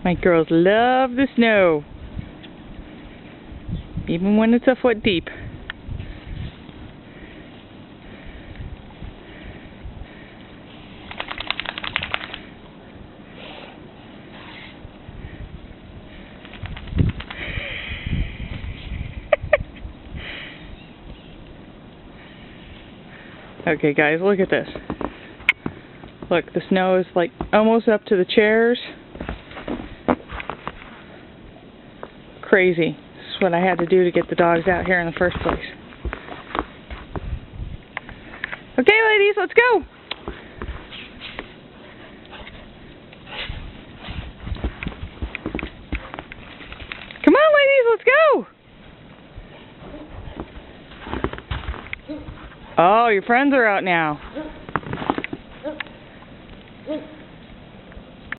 My girls love the snow, even when it's a foot deep. Okay guys, look at this. Look, the snow is like almost up to the chairs. Crazy. This is what I had to do to get the dogs out here in the first place. Okay ladies, let's go! Come on ladies, let's go! Oh, your friends are out now.